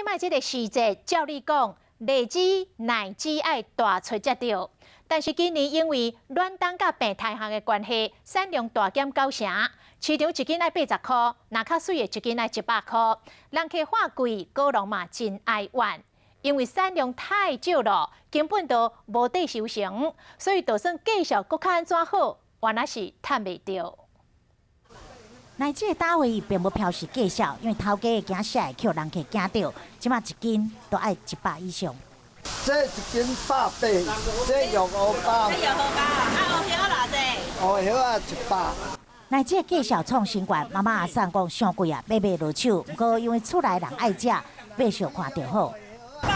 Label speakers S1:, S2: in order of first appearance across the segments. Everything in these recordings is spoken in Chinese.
S1: 即摆即个时节，照理讲，荔枝、奶枝爱大出才对。但是今年因为暖冬甲病太寒的关系，产量大减9成，市场一斤爱80块，若较水的一斤爱100块。人客话贵，果农嘛真爱玩，因为产量太少了，根本就无地收成，所以就算继续搁较安怎好，原来是赚袂到。
S2: 奶枝的单位并无表示计数，因为头家的惊下会扣人客惊到，即马一斤都爱100以上。
S3: 这一斤180，这肉5包。
S4: 这肉5包啊，乌叶偌济？
S3: 乌叶啊100。
S2: 奶枝的计数创新高，妈妈阿送讲上贵啊，买落手。不过因为厝内人爱食，买上看就好。
S5: 130，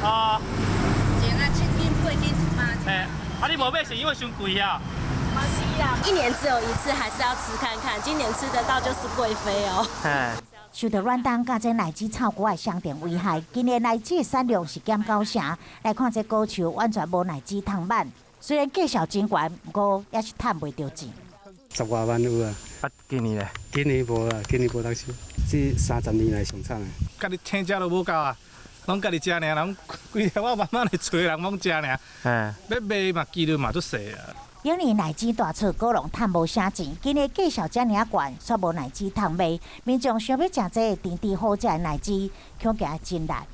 S5: 哦。
S4: 前啊7斤8斤100。
S5: 哎，啊你无买是因为伤贵啊？
S4: 一年只有一次，还是要吃看看。今年吃得到就是贵妃哦。
S2: 受到暖冬加这奶枝草菇的相电危害，今年奶枝的产量是减9成。来看这果树完全无奶枝通满，虽然计数真悬，不过也是赚袂到钱。
S6: 10多万有啊！
S5: 啊，今年咧？
S6: 今年无啊，今年无当收，这30年来上惨的。
S7: 家己听食都无够啊，拢家己食尔，人规条我慢慢来找人拢食尔。要卖嘛，几率嘛足细啊。
S2: 今年奶枝大出，果农赚无啥钱。今年计数遮尔悬，却无奶枝通卖，民众想要食这甜甜好食的奶枝，恐惊真难。